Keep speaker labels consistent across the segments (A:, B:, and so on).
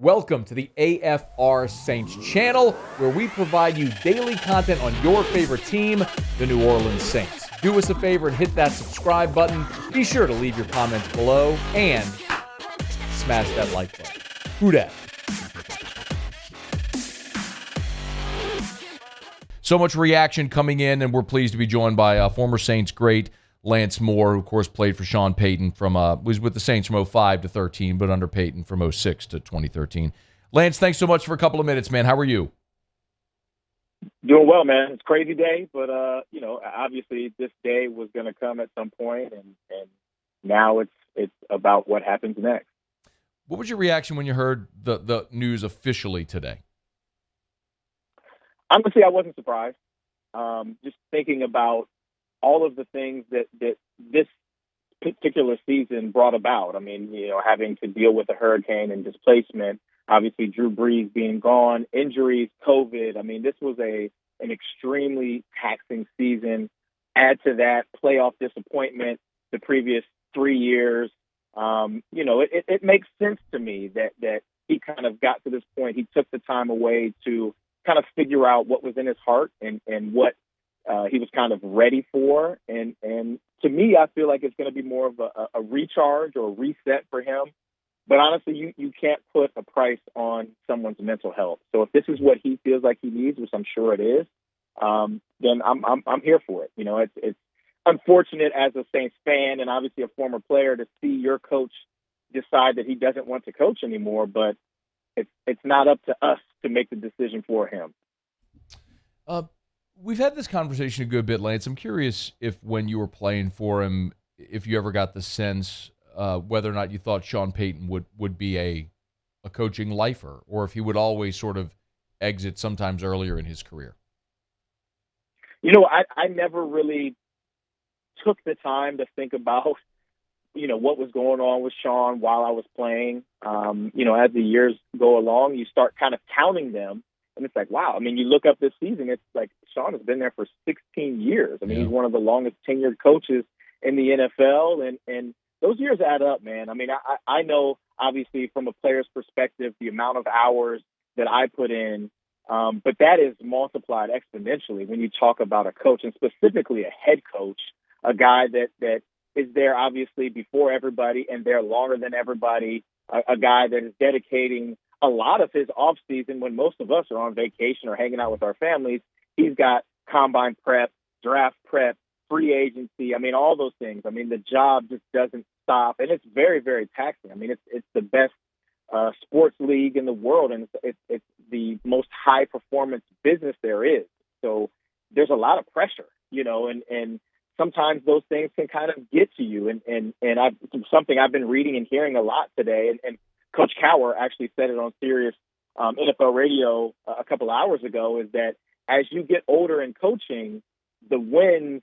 A: Welcome to the AFR Saints channel, where we provide you daily content on your favorite team, the New Orleans Saints. Do us a favor and hit that subscribe button. Be sure to leave your comments below and smash that like button. Who dat? So much reaction coming in, and we're pleased to be joined by former Saints great Lance Moore, who, of course, played for Sean Payton was with the Saints from 05 to 13, but under Payton from 06 to 2013. Lance, thanks so much for a couple of minutes, man. How are you?
B: Doing well, man. It's a crazy day, but obviously this day was going to come at some point, and now it's about what happens next.
A: What was your reaction when you heard the news officially today?
B: Honestly, I wasn't surprised. Just thinking about all of the things that this particular season brought about. I mean, having to deal with a hurricane and displacement, obviously Drew Brees being gone, injuries, COVID. I mean, this was an extremely taxing season. Add to that playoff disappointment the previous 3 years. It makes sense to me that he kind of got to this point. He took the time away to kind of figure out what was in his heart and what he was kind of ready for. And to me, I feel like it's going to be more of a recharge or a reset for him. But honestly, you can't put a price on someone's mental health. So if this is what he feels like he needs, which I'm sure it is, then I'm here for it. It's unfortunate as a Saints fan and obviously a former player to see your coach decide that he doesn't want to coach anymore, but it's not up to us to make the decision for him.
A: We've had this conversation a good bit, Lance. I'm curious if when you were playing for him, if you ever got the sense whether or not you thought Sean Payton would be a coaching lifer, or if he would always sort of exit sometimes earlier in his career.
B: I never really took the time to think about, what was going on with Sean while I was playing. As the years go along, you start kind of counting them. And it's like, wow. I mean, you look up this season, it's like Sean has been there for 16 years. I mean, He's one of the longest tenured coaches in the NFL. And those years add up, man. I mean, I know, obviously, from a player's perspective, the amount of hours that I put in, but that is multiplied exponentially when you talk about a coach, and specifically a head coach, a guy that is there, obviously, before everybody and there longer than everybody, a guy that is dedicating a lot of his off season when most of us are on vacation or hanging out with our families. He's got combine prep, draft prep, free agency. I mean, all those things. I mean, the job just doesn't stop, and it's very, very taxing. I mean, it's the best sports league in the world, and it's the most high performance business there is. So there's a lot of pressure, and sometimes those things can kind of get to you. And something I've been reading and hearing a lot today, and Coach Cowher actually said it on Sirius NFL radio a couple hours ago, is that as you get older in coaching, the wins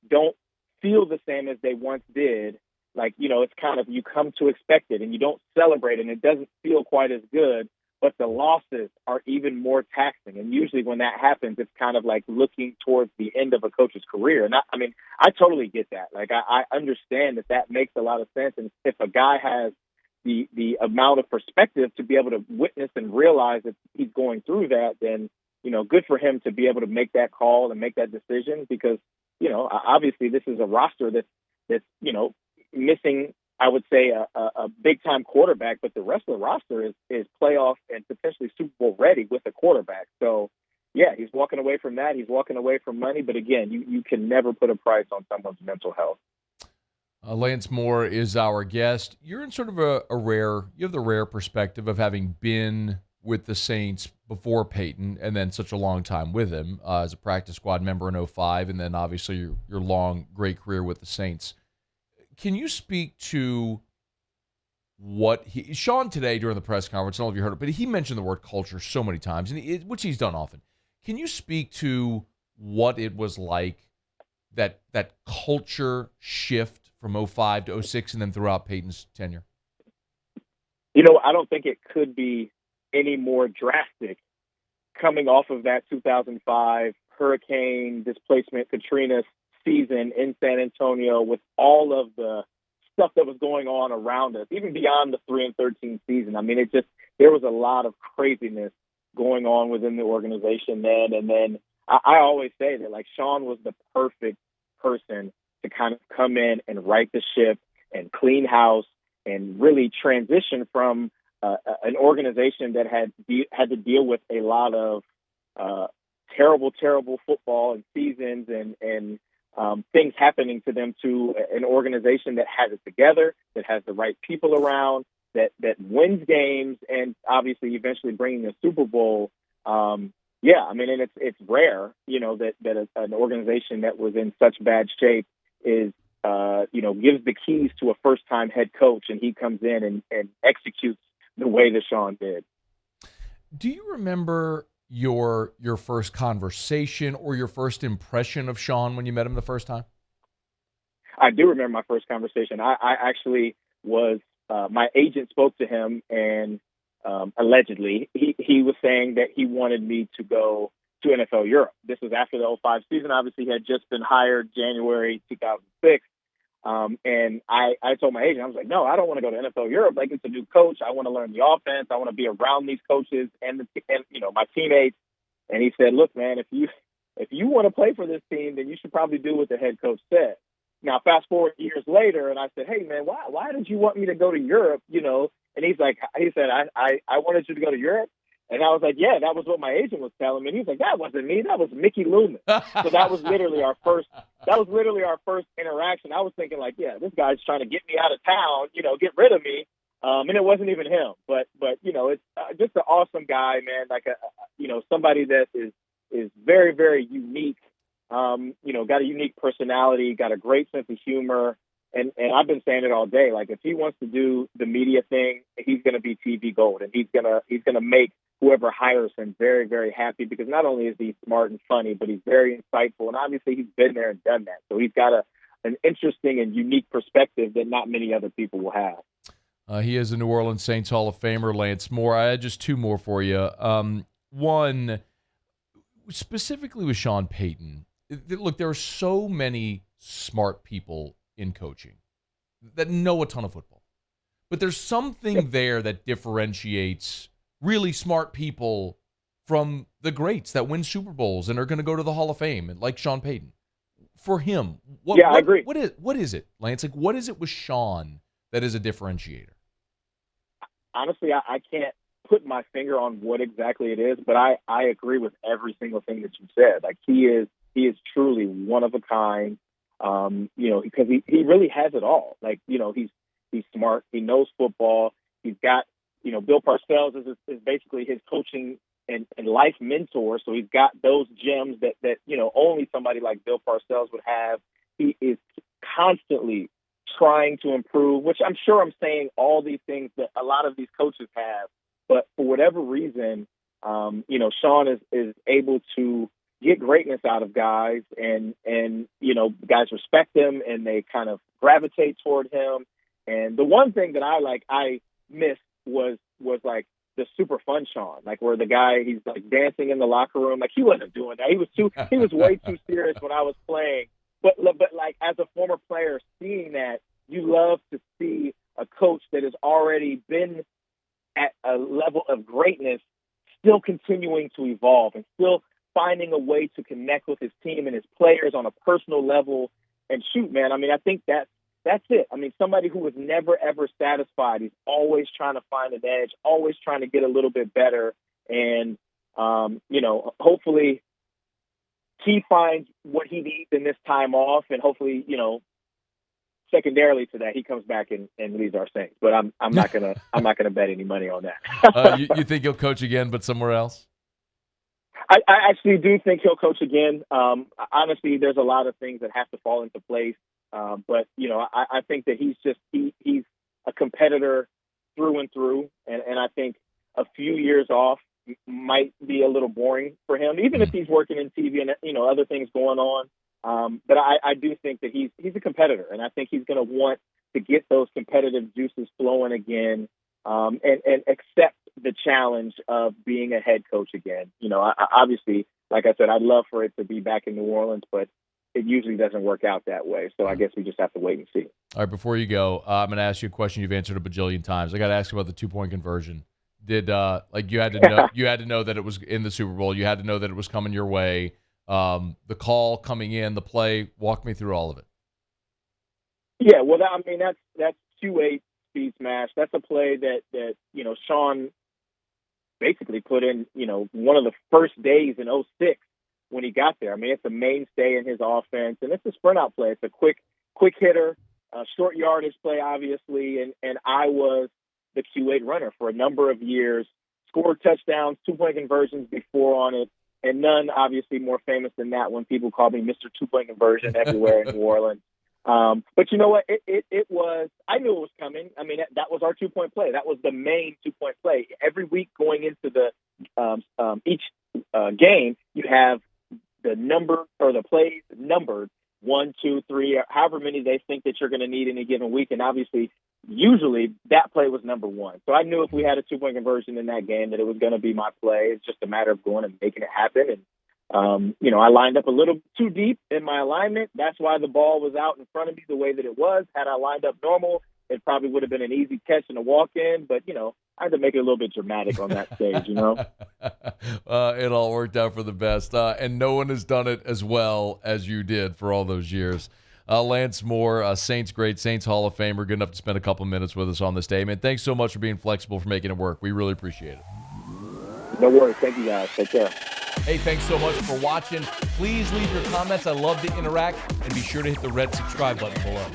B: don't feel the same as they once did. Like, it's kind of, you come to expect it and you don't celebrate, and it doesn't feel quite as good, but the losses are even more taxing. And usually when that happens, it's kind of like looking towards the end of a coach's career. And I totally get that. Like, I understand that makes a lot of sense. And if a guy has the amount of perspective to be able to witness and realize that he's going through that, then, good for him to be able to make that call and make that decision, because, obviously this is a roster that's missing, I would say, a big-time quarterback, but the rest of the roster is playoff and potentially Super Bowl ready with a quarterback. So, yeah, he's walking away from that. He's walking away from money. But, again, you can never put a price on someone's mental health.
A: Lance Moore is our guest. You're in sort of you have the rare perspective of having been with the Saints before Payton and then such a long time with him as a practice squad member in 05, and then obviously your long, great career with the Saints. Can you speak to what Sean today during the press conference, I don't know if you heard it, but he mentioned the word culture so many times, which he's done often. Can you speak to what it was like, that culture shift from 05 to 06 and then throughout Payton's tenure?
B: I don't think it could be any more drastic coming off of that 2005 hurricane displacement Katrina season in San Antonio, with all of the stuff that was going on around us, even beyond the 3-13 season. I mean, there was a lot of craziness going on within the organization then. And then I always say that, like, Sean was the perfect person to kind of come in and right the ship and clean house and really transition from an organization that had to deal with a lot of terrible football and seasons and things happening to them, to an organization that has it together, that has the right people around, that wins games, and obviously eventually bringing a Super Bowl. Yeah, I mean, and it's rare, that an organization that was in such bad shape is, gives the keys to a first-time head coach, and he comes in and executes the way that Sean did.
A: Do you remember your first conversation or your first impression of Sean when you met him the first time?
B: I do remember my first conversation. I actually was, my agent spoke to him, and allegedly he was saying that he wanted me to go to NFL Europe. This was after the 2005 season. Obviously, he had just been hired January 2006. And I told my agent, I was like, no, I don't want to go to NFL Europe. Like, it's a new coach. I want to learn the offense. I want to be around these coaches and my teammates. And he said, look, man, if you want to play for this team, then you should probably do what the head coach said. Now, fast forward years later, and I said, hey, man, why did you want me to go to Europe? And he said, I wanted you to go to Europe. And I was like, yeah, that was what my agent was telling me. And he's like, that wasn't me. That was Mickey Loomis. So that was literally our first interaction. I was thinking, like, yeah, this guy's trying to get me out of town, get rid of me. And it wasn't even him. But it's just an awesome guy, man. Like, somebody that is very, very unique. Got a unique personality, got a great sense of humor. And I've been saying it all day. Like, if he wants to do the media thing, he's going to be TV gold, and he's going to make whoever hires him very, very happy, because not only is he smart and funny, but he's very insightful, and obviously he's been there and done that. So he's got an interesting and unique perspective that not many other people will have.
A: He is a New Orleans Saints Hall of Famer, Lance Moore. I had just two more for you. One, specifically with Sean Payton. Look, there are so many smart people in coaching that know a ton of football. But there's something there that differentiates really smart people from the greats that win Super Bowls and are going to go to the Hall of Fame, like Sean Payton. For him,
B: I agree.
A: What is it, Lance? Like, what is it with Sean that is a differentiator?
B: Honestly, I can't put my finger on what exactly it is, but I agree with every single thing that you said. Like, he is truly one of a kind. Because he really has it all. Like, he's smart. He knows football. He's got, Bill Parcells is basically his coaching and life mentor. So he's got those gems that only somebody like Bill Parcells would have. He is constantly trying to improve, which I'm sure I'm saying all these things that a lot of these coaches have. But for whatever reason, Sean is able to get greatness out of guys, and guys respect him and they kind of gravitate toward him. And the one thing that I missed was like the super fun Sean, like, where the guy, he's like dancing in the locker room. Like, he wasn't doing that. He was way too serious when I was playing. But like, as a former player, seeing that, you love to see a coach that has already been at a level of greatness still continuing to evolve and still finding a way to connect with his team and his players on a personal level. And shoot, man, I mean, I think that's it. I mean, somebody who was never, ever satisfied. He's always trying to find an edge, always trying to get a little bit better. And, hopefully he finds what he needs in this time off. And hopefully, secondarily to that, he comes back and leads our Saints. But I'm not gonna bet any money on that.
A: You think he'll coach again, but somewhere else?
B: I actually do think he'll coach again. Honestly, there's a lot of things that have to fall into place. But I think that he's a competitor through and through. And I think a few years off might be a little boring for him, even if he's working in TV and, other things going on. But I do think that he's a competitor, and I think he's going to want to get those competitive juices flowing again, and accept the challenge of being a head coach again. Obviously, like I said, I'd love for it to be back in New Orleans, but it usually doesn't work out that way. So I guess we just have to wait and see.
A: All right, before you go, I'm going to ask you a question you've answered a bajillion times. I got to ask you about the 2-point conversion. Did you had to know that it was in the Super Bowl. You had to know that it was coming your way. The call coming in, the play. Walk me through all of it.
B: Yeah, well, that's 2-8 speed smash. That's a play that Sean basically put in one of the first days in '06 when he got there. I mean, it's a mainstay in his offense, and it's a sprint out play. It's a quick hitter, short yardage play, obviously, and I was the Q8 runner for a number of years, scored touchdowns, 2-point conversions before on it, and none obviously more famous than that when people call me Mr. 2-point conversion everywhere in New Orleans. But you know what? It was, I knew it was coming. I mean, that was our 2-point play. That was the main 2-point play. Every week going into the each game, you have the number or the plays numbered 1, 2, 3, however many they think that you're going to need in a given week. And obviously, usually that play was number 1. So I knew if we had a 2-point conversion in that game that it was going to be my play. It's just a matter of going and making it happen. And I lined up a little too deep in my alignment. That's why the ball was out in front of me the way that it was. Had I lined up normal, it probably would have been an easy catch and a walk-in. But, I had to make it a little bit dramatic on that stage,
A: It all worked out for the best. And no one has done it as well as you did for all those years. Lance Moore, Saints great, Saints Hall of Famer, good enough to spend a couple minutes with us on this day. Man, thanks so much for being flexible, for making it work. We really appreciate it.
B: No worries. Thank you, guys. Take care.
A: Hey, thanks so much for watching. Please leave your comments. I love to interact. And be sure to hit the red subscribe button below.